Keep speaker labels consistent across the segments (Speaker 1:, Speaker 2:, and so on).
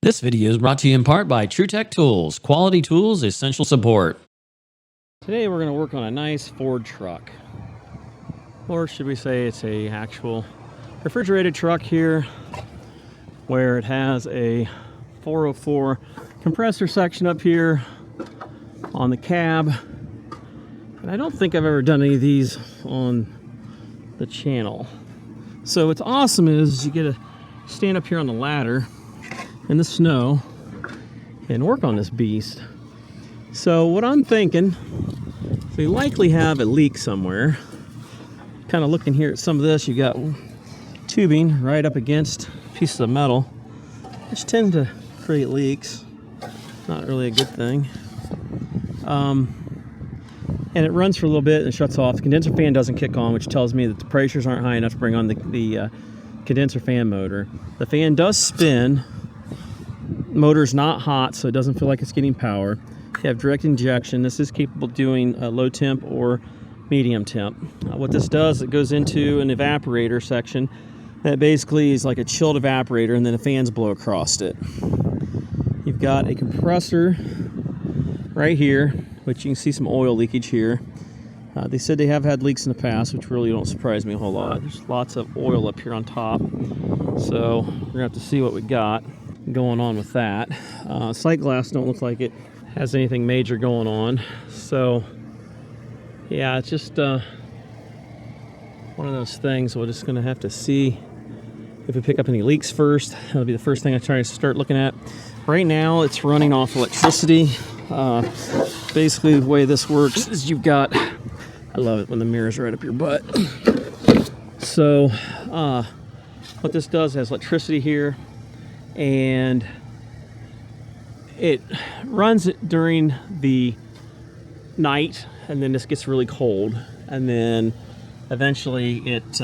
Speaker 1: This video is brought to you in part by TrueTech Tools, quality tools, essential support. Today we're going to work on a nice Ford truck. Or should we say it's a actual refrigerated truck here, where it has a 404 compressor section up here on the cab. And I don't think I've ever done any of these on the channel. So what's awesome is you get to stand up here on the ladder in the snow and work on this beast. So what I'm thinking, we likely have a leak somewhere. Kind of looking here at some of this, you got tubing right up against pieces of metal, which tend to create leaks. Not really a good thing. And it runs for a little bit and shuts off. The condenser fan doesn't kick on, which tells me that the pressures aren't high enough to bring on the condenser fan motor. The fan does spin. Motor's not hot, so it doesn't feel like it's getting power. You have direct injection. This is capable of doing low temp or medium temp. What this does, it goes into an evaporator section that basically is like a chilled evaporator, and then the fans blow across it. You've got a compressor right here, which you can see some oil leakage here. They said they have had leaks in the past, which really don't surprise me a whole lot. There's lots of oil up here on top, so we're gonna have to see what we got going on with that. Sight glass don't look like it has anything major going on, so yeah, it's just one of those things. We're just gonna have to see if we pick up any leaks first. That'll be the first thing I try to start looking at. Right now it's running off electricity. Basically the way this works is you've got, I love it when the mirror's right up your butt. So what this does has electricity here, and it runs it during the night, and then this gets really cold, and then eventually it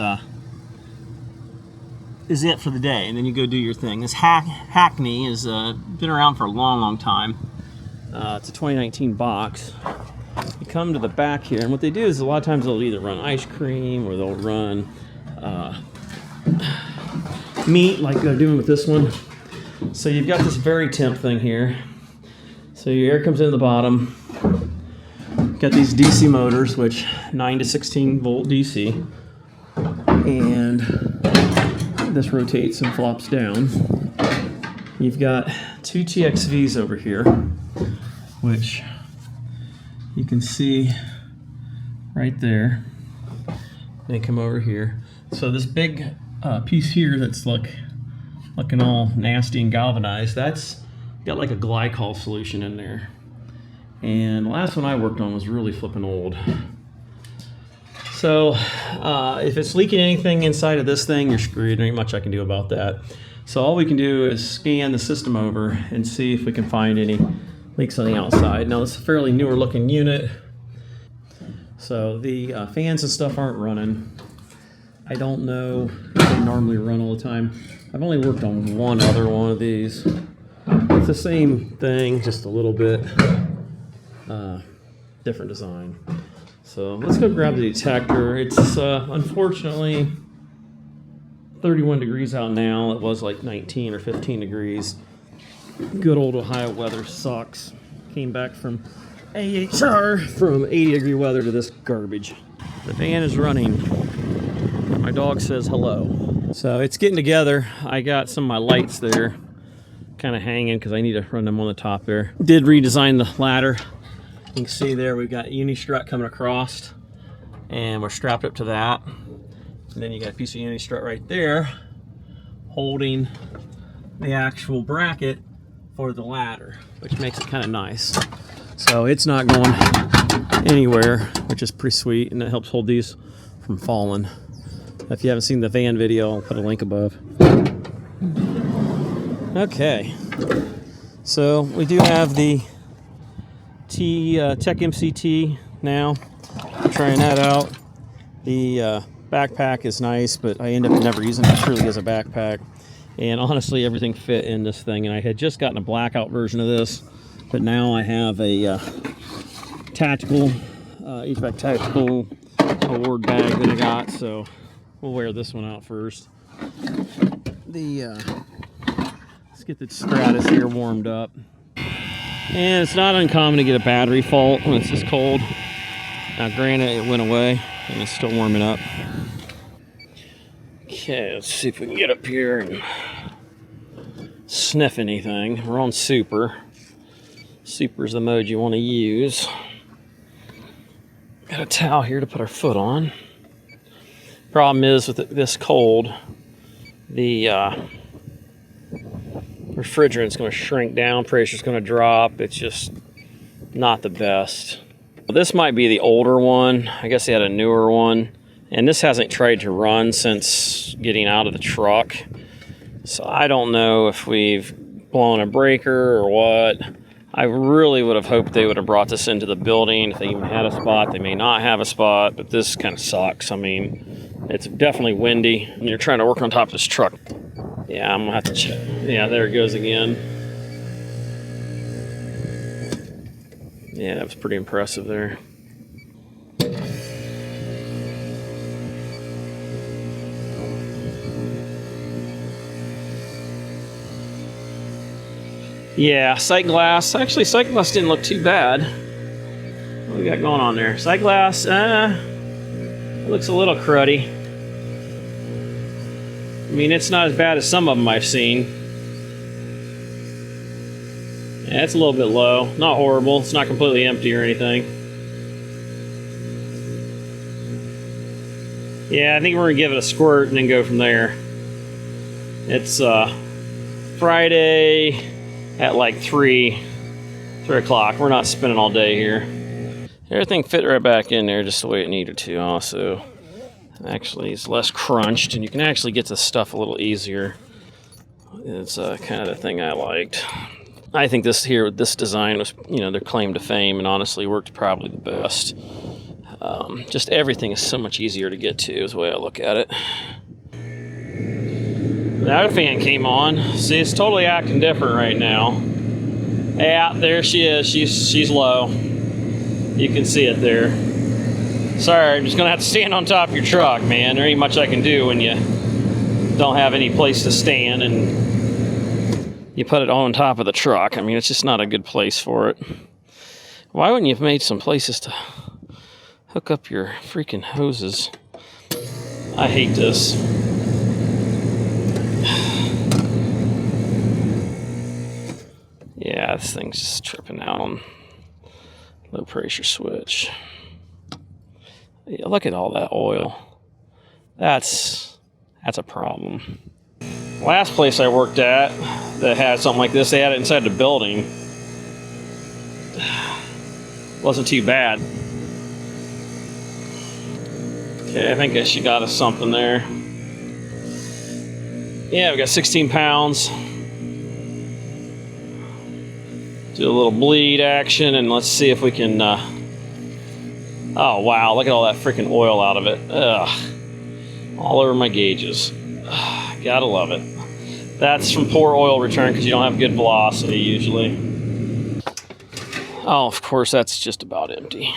Speaker 1: is it for the day, and then you go do your thing. This Hackney has been around for a long time. It's a 2019 box. You come to the back here, and what they do is a lot of times they'll either run ice cream or they'll run meat, like they're doing with this one. So you've got this very temp thing here. So your air comes in the bottom. Got these DC motors, which 9 to 16 volt DC, and this rotates and flops down. You've got two TXVs over here, which you can see right there. They come over here. So this big piece here that's looking all nasty and galvanized, that's got like a glycol solution in there. And the last one I worked on was really flipping old. So if it's leaking anything inside of this thing, you're screwed. There ain't much I can do about that. So all we can do is scan the system over and see if we can find any leaks on the outside. Now, this is a fairly newer looking unit, so the fans and stuff aren't running. I don't know if they normally run all the time. I've only worked on one other one of these. It's the same thing, just a little bit different design. So let's go grab the detector. It's unfortunately 31 degrees out now. It was like 19 or 15 degrees. Good old Ohio weather sucks. Came back from AHR from 80-degree weather to this garbage. The van is running. My dog says hello. So it's getting together. I got some of my lights there kind of hanging because I need to run them on the top there. Did redesign the ladder. You can see there we've got uni-strut coming across, and we're strapped up to that. And then you got a piece of uni-strut right there holding the actual bracket for the ladder, which makes it kind of nice. So it's not going anywhere, which is pretty sweet, and it helps hold these from falling. If you haven't seen the van video, I'll put a link above. Okay, so we do have the Tech MCT now. I'm trying that out. The backpack is nice, but I end up never using it truly as a backpack. And honestly, everything fit in this thing. And I had just gotten a blackout version of this, but now I have a tactical, HVAC tactical award bag that I got. So we'll wear this one out first. It's get the Stratus here warmed up. And it's not uncommon to get a battery fault when it's this cold. Now granted, it went away and it's still warming up. Okay, let's see if we can get up here and sniff anything. We're on super. Super is the mode you want to use. Got a towel here to put our foot on. Problem is with this cold, the refrigerant's going to shrink down, pressure's going to drop. It's just not the best. This might be the older one. I guess they had a newer one. And this hasn't tried to run since getting out of the truck. So I don't know if we've blown a breaker or what. I really would have hoped they would have brought this into the building. If they even had a spot, they may not have a spot, but this kind of sucks. I mean, it's definitely windy and you're trying to work on top of this truck. Yeah, I'm gonna have to check. Yeah, there it goes again. Yeah, that was pretty impressive there. Yeah, sight glass. Actually, sight glass didn't look too bad. What do we got going on there? Sight glass, it looks a little cruddy. I mean, it's not as bad as some of them I've seen. Yeah, it's a little bit low. Not horrible. It's not completely empty or anything. Yeah, I think we're gonna give it a squirt and then go from there. It's Friday at like 3 o'clock. We're not spending all day here. Everything fit right back in there just the way it needed to also. Actually, it's less crunched and you can actually get the stuff a little easier. It's kind of the thing I liked. I think this design was, you know, their claim to fame and honestly worked probably the best. Just everything is so much easier to get to is the way I look at it. The other fan came on. See, it's totally acting different right now. Yeah, there she is. She's low. You can see it there. Sorry, I'm just gonna have to stand on top of your truck, man. There ain't much I can do when you don't have any place to stand and you put it on top of the truck. I mean, it's just not a good place for it. Why wouldn't you have made some places to hook up your freaking hoses? I hate this. Yeah, this thing's just tripping out on low pressure switch. Yeah, look at all that oil. That's a problem. Last place I worked at that had something like this, they had it inside the building. Wasn't too bad. Okay, I think she got us something there. Yeah, we got 16 pounds. Do a little bleed action and let's see if we can, oh wow, look at all that freaking oil out of it. Ugh. All over my gauges. Ugh, gotta love it. That's from poor oil return because you don't have good velocity usually. Oh, of course, that's just about empty.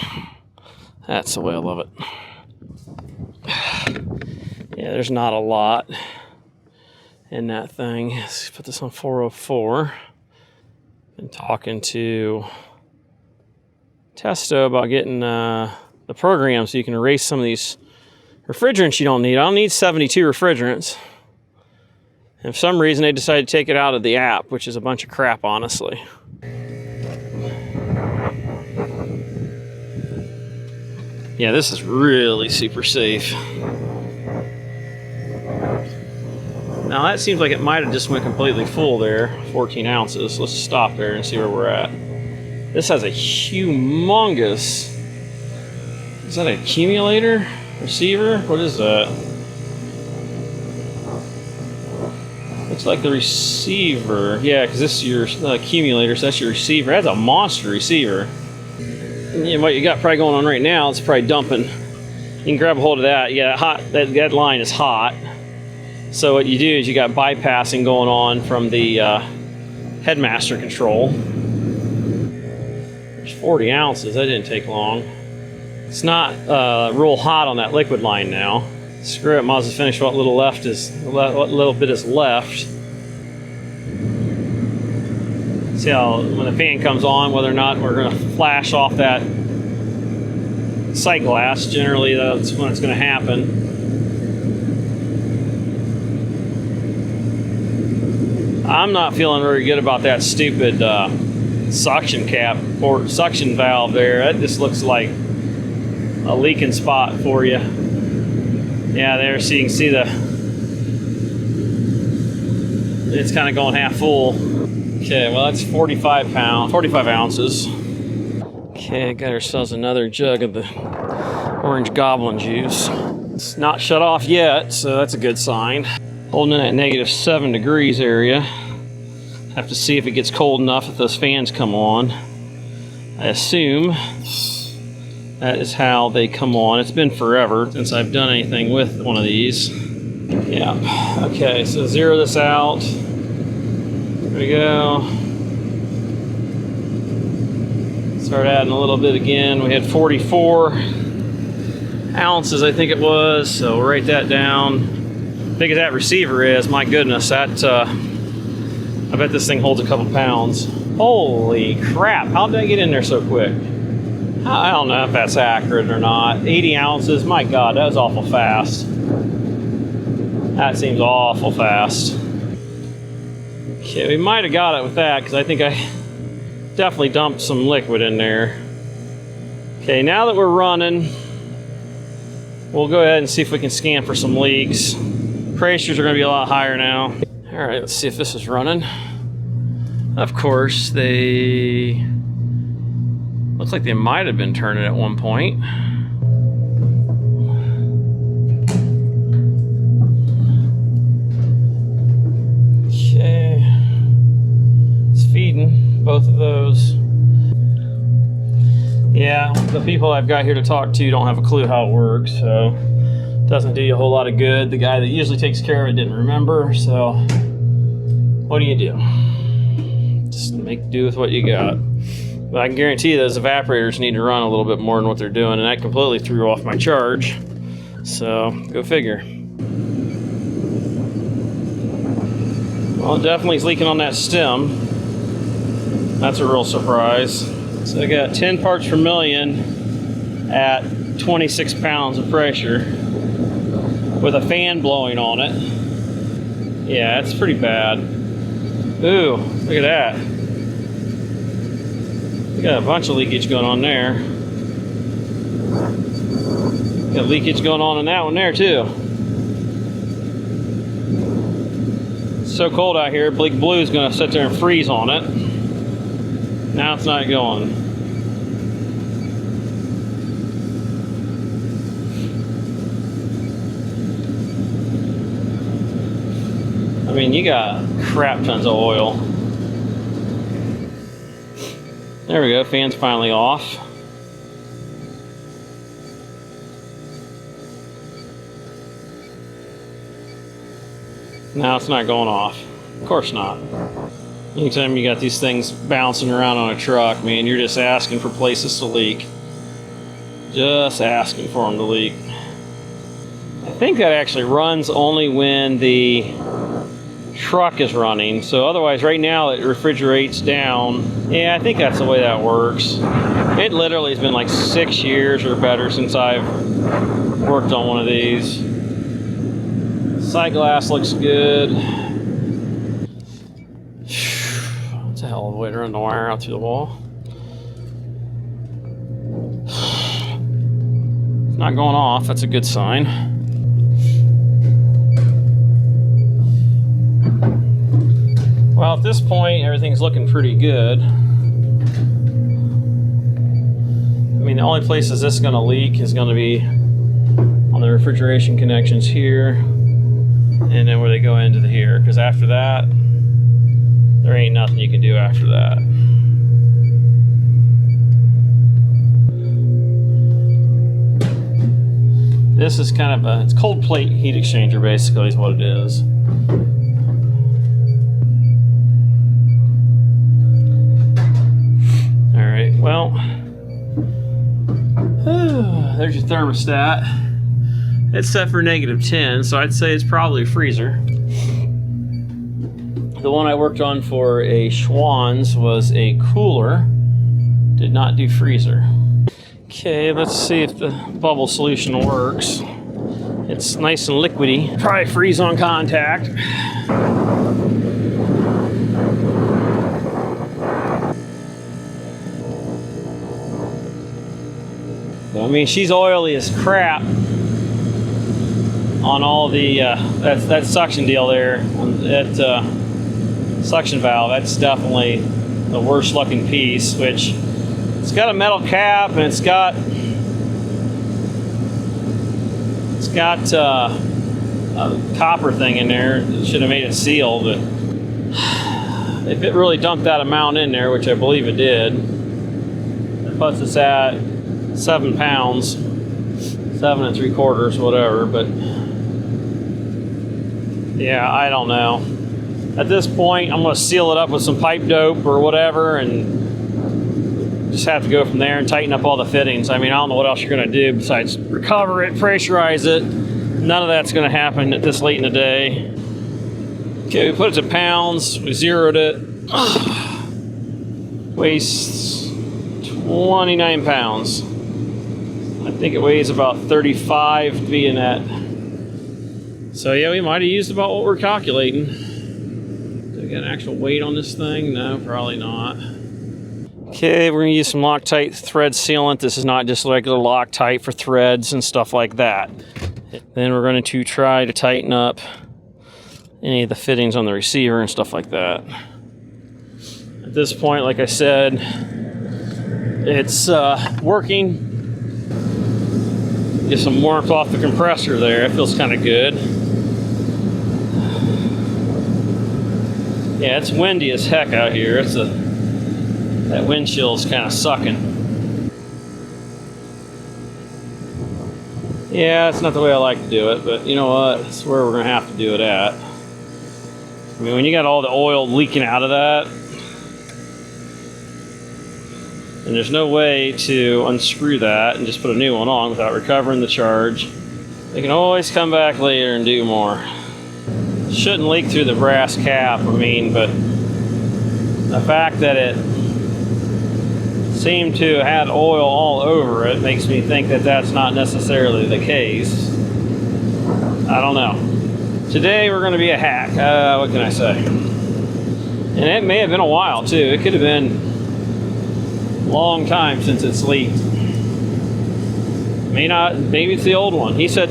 Speaker 1: That's the way I love it. Yeah, there's not a lot in that thing. Let's put this on 404. Been talking to Testo about getting the program so you can erase some of these refrigerants you don't need. I don't need 72 refrigerants. And for some reason they decided to take it out of the app, which is a bunch of crap, honestly. Yeah, this is really super safe. Now that seems like it might have just went completely full there, 14 ounces. Let's stop there and see where we're at. This has a humongous, is that an accumulator? Receiver? What is that? Looks like the receiver. Yeah, because this is your accumulator, so that's your receiver. That's a monster receiver. And what you got probably going on right now, it's probably dumping. You can grab a hold of that. Yeah, that line is hot. So what you do is you got bypassing going on from the headmaster control. There's 40 ounces. That didn't take long. It's not real hot on that liquid line now. Screw it. Might as well finish what little bit is left. See how when the fan comes on, whether or not we're going to flash off that sight glass. Generally, that's when it's going to happen. I'm not feeling very good about that stupid suction cap or suction valve there. That just looks like a leaking spot for you. Yeah, there, so you can see it's kind of going half full. Okay, well that's 45 ounces. Okay, got ourselves another jug of the orange goblin juice. It's not shut off yet, so that's a good sign. Holding in at -7 degrees area. Have to see if it gets cold enough if those fans come on. I assume that is how they come on. It's been forever since I've done anything with one of these. Yeah, okay, so zero this out. There we go. Start adding a little bit again. We had 44 ounces, I think it was, so we'll write that down. Big as that receiver is, my goodness, that I bet this thing holds a couple pounds. Holy crap, how did I get in there so quick? I don't know if that's accurate or not. 80 ounces, my God, that was awful fast. That seems awful fast. Okay, we might have got it with that because I think I definitely dumped some liquid in there. Okay, now that we're running, we'll go ahead and see if we can scan for some leaks. Pressures are going to be a lot higher now. All right, let's see if this is running. Of course, they looks like they might have been turning at one point. Okay, it's feeding both of those. Yeah, the people I've got here to talk to don't have a clue how it works, so it doesn't do you a whole lot of good. The guy that usually takes care of it didn't remember, so what do you do? Just make do with what you got. But I can guarantee you those evaporators need to run a little bit more than what they're doing, and that completely threw off my charge. So, go figure. Well, it definitely is leaking on that stem. That's a real surprise. So I got 10 parts per million at 26 pounds of pressure with a fan blowing on it. Yeah, it's pretty bad. Ooh, look at that. We got a bunch of leakage going on there. Got leakage going on in that one there too. It's so cold out here, Big Blue is going to sit there and freeze on it. Now it's not going. I mean, you got crap tons of oil. There we go, fan's finally off. Now it's not going off. Of course not. Anytime you got these things bouncing around on a truck, man, you're just asking for places to leak. Just asking for them to leak. I think that actually runs only when the truck is running. So otherwise, right now it refrigerates down. Yeah, I think that's the way that works. It literally has been like 6 years or better since I've worked on one of these. Sight glass looks good. It's a hell of a way to run the wire out through the wall. It's not going off, that's a good sign. Well, at this point, everything's looking pretty good. I mean, the only places this is going to leak is going to be on the refrigeration connections here, and then where they go into the here, because after that, there ain't nothing you can do after that. This is kind of it's cold plate heat exchanger, basically, is what it is. Well, there's your thermostat. It's set for -10, so I'd say it's probably a freezer. The one I worked on for a Schwann's was a cooler. Did not do freezer. Okay, let's see if the bubble solution works. It's nice and liquidy. Probably freeze on contact. I mean, she's oily as crap on all the that suction deal there. That suction valve, that's definitely the worst looking piece, which it's got a metal cap and it's got a copper thing in there. It should have made it seal, but if it really dumped that amount in there, which I believe it did, it puts us at 7 pounds, 7 3/4, whatever. But yeah, I don't know. At this point, I'm going to seal it up with some pipe dope or whatever and just have to go from there and tighten up all the fittings. I mean, I don't know what else you're going to do besides recover it, pressurize it. None of that's going to happen at this late in the day. Okay, we put it to pounds. We zeroed it. Weighs 29 pounds. I think it weighs about 35 to be in that. So yeah, we might have used about what we're calculating. Do we get an actual weight on this thing? No, probably not. Okay, we're gonna use some Loctite thread sealant. This is not just regular Loctite for threads and stuff like that. Then we're going to try to tighten up any of the fittings on the receiver and stuff like that. At this point, like I said, it's working. Get some warmth off the compressor there. It feels kind of good. Yeah, it's windy as heck out here. That wind chill's kind of sucking. Yeah, it's not the way I like to do it, but you know what? It's where we're going to have to do it at. I mean, when you got all the oil leaking out of that, and there's no way to unscrew that and just put a new one on without recovering the charge, they can always come back later and do more. Shouldn't leak through the brass cap, I mean, but the fact that it seemed to have had oil all over it makes me think that that's not necessarily the case. I don't know. Today we're going to be a hack. What can I say? And it may have been a while too. It could have been a long time since it's leaked. May not. Maybe it's the old one. He said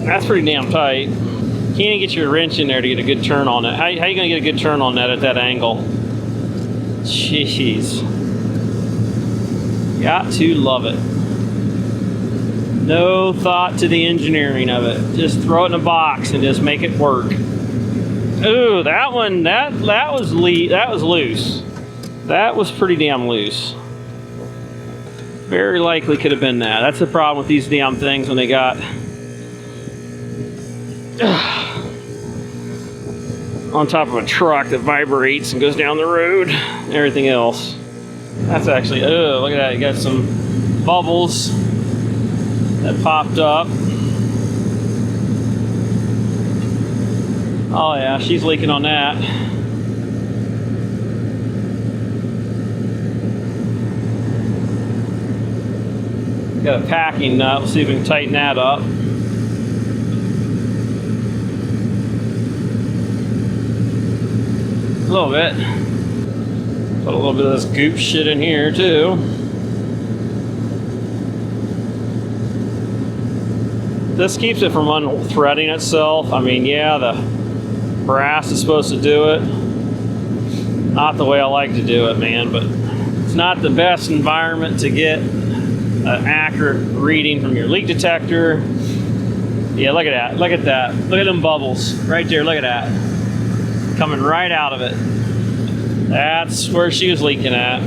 Speaker 1: that's pretty damn tight. You can't get your wrench in there to get a good turn on it. How are you going to get a good turn on that at that angle? Jeez. Got to love it. No thought to the engineering of it. Just throw it in a box and just make it work. Ooh, that one, that was loose. That was pretty damn loose. Very likely could have been that. That's the problem with these damn things when they got on top of a truck that vibrates and goes down the road and everything else. That's actually, oh, look at that. You got some bubbles that popped up. Oh yeah, she's leaking on that. Got a packing nut. We'll see if we can tighten that up. A little bit. Put a little bit of this goop shit in here too. This keeps it from unthreading itself. I mean, yeah, the brass is supposed to do it. Not the way I like to do it, man, but it's not the best environment to get an accurate reading from your leak detector. Yeah, look at that. Look at that. Look at them bubbles right there. Look at that. Coming right out of it. That's where she was leaking at.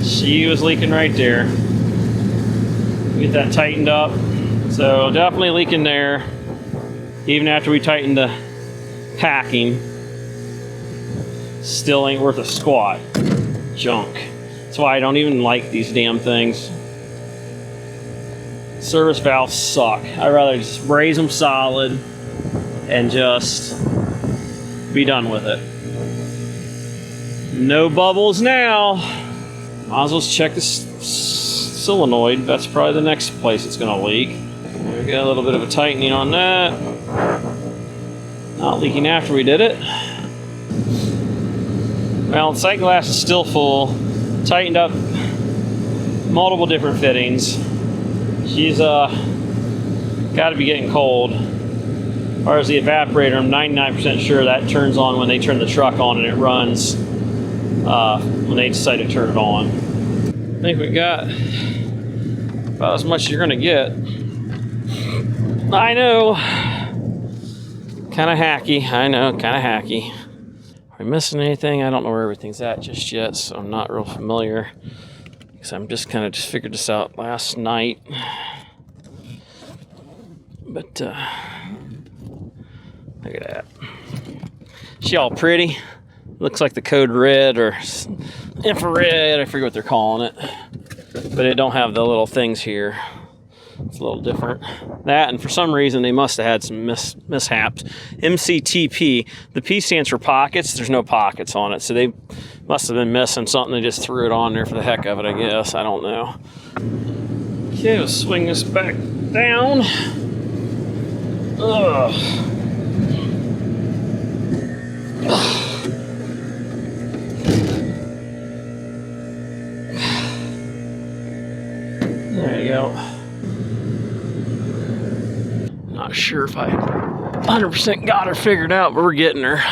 Speaker 1: She was leaking right there. Get that tightened up. So definitely leaking there. Even after we tightened the packing, still ain't worth a squat. Junk. That's why I don't even like these damn things. Service valves suck. I'd rather just raise them solid and just be done with it. No bubbles now. Might as well check this solenoid. That's probably the next place it's going to leak. We got a little bit of a tightening on that. Not leaking after we did it. Well, the sight glass is still full. Tightened up multiple different fittings. She's got to be getting cold. As far as the evaporator, I'm 99% sure that turns on when they turn the truck on, and it runs when they decide to turn it on. I think we got about as much as you're gonna get. I know, kind of hacky. I know, kind of hacky. Are we missing anything? I don't know where everything's at just yet, so I'm not real familiar. Because I'm just kind of just figured this out last night. But look at that. She all pretty. Looks like the code red or infrared. I forget what they're calling it. But it don't have the little things here. It's a little different. That, and for some reason they must have had some mishaps. MCTP. The P stands for pockets. There's no pockets on it, so they must have been missing something. They just threw it on there for the heck of it, I guess. I don't know. Okay, let's swing this back down. Ugh. There you go. Not sure if I 100% got her figured out, but we're getting her.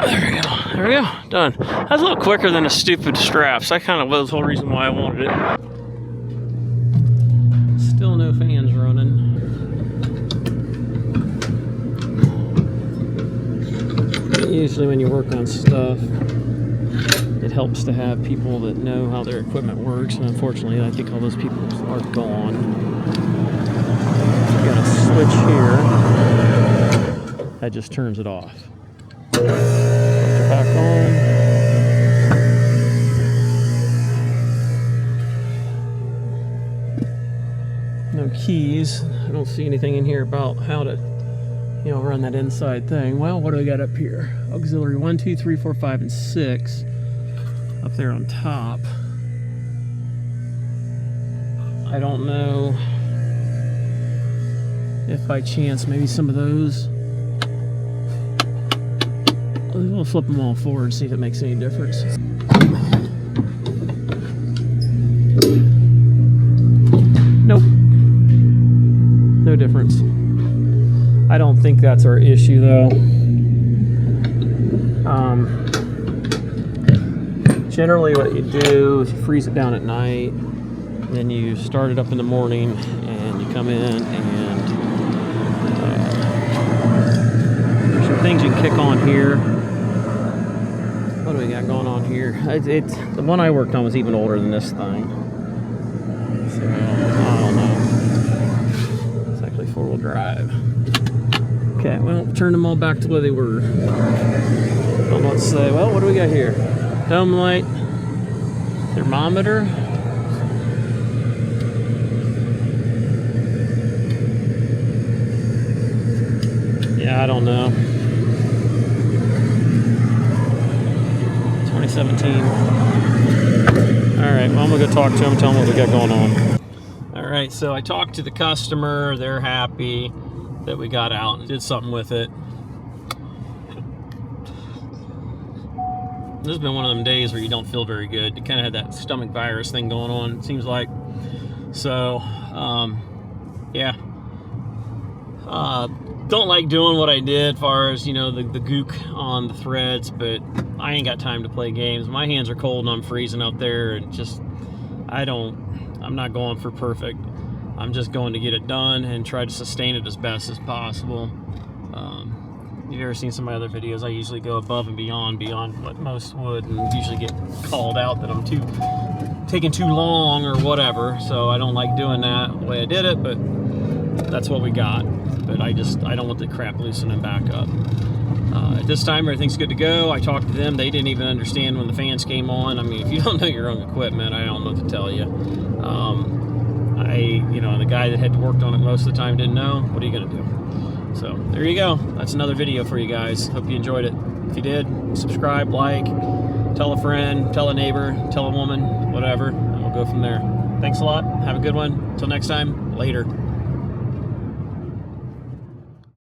Speaker 1: There we go. There we go. Done. That's a little quicker than the stupid straps. That kind of was the whole reason why I wanted it. Still no fans running. Usually when you work on stuff, it helps to have people that know how their equipment works, and unfortunately I think all those people are gone. Got a switch here that just turns it off. Put it back on. No keys. I don't see anything in here about how to, you know, run that inside thing. Well, what do we got up here? Auxiliary 1, 2, 3, 4, 5, and 6 up there on top. I don't know if by chance maybe some of those, we'll flip them all forward and see if it makes any difference. Nope, no difference. I don't think that's our issue though. Generally what you do is you freeze it down at night, then you start it up in the morning, and you come in and there's some things you can kick on here. What do we got going on here? The one I worked on was even older than this thing. So, I don't know. It's actually four-wheel drive. Okay, well, turn them all back to where they were. I don't know what to say. Well, what do we got here? Dome light, thermometer. Yeah, I don't know. 2017. All right, well, I'm gonna go talk to him, tell him what we got going on. All right, so I talked to the customer. They're happy that we got out and did something with it. This has been one of them days where you don't feel very good. You kind of had that stomach virus thing going on, it seems like. So, yeah. Don't like doing what I did as far as, you know, the gook on the threads, but I ain't got time to play games. My hands are cold and I'm freezing out there, and just, I'm not going for perfect. I'm just going to get it done and try to sustain it as best as possible. You've ever seen some of my other videos, I usually go above and beyond what most would, and usually get called out that I'm taking too long or whatever. So I don't like doing that the way I did it, but that's what we got. But I don't want the crap loosening back up. At this time, everything's good to go. I talked to them. They didn't even understand when the fans came on. I mean, if you don't know your own equipment, I don't know what to tell you. the guy that had worked on it most of the time didn't know. What are you gonna do? So there you go. That's another video for you guys. Hope you enjoyed it. If you did, subscribe, like, tell a friend, tell a neighbor, tell a woman, whatever, and we'll go from there. Thanks a lot. Have a good one. Until next time, later.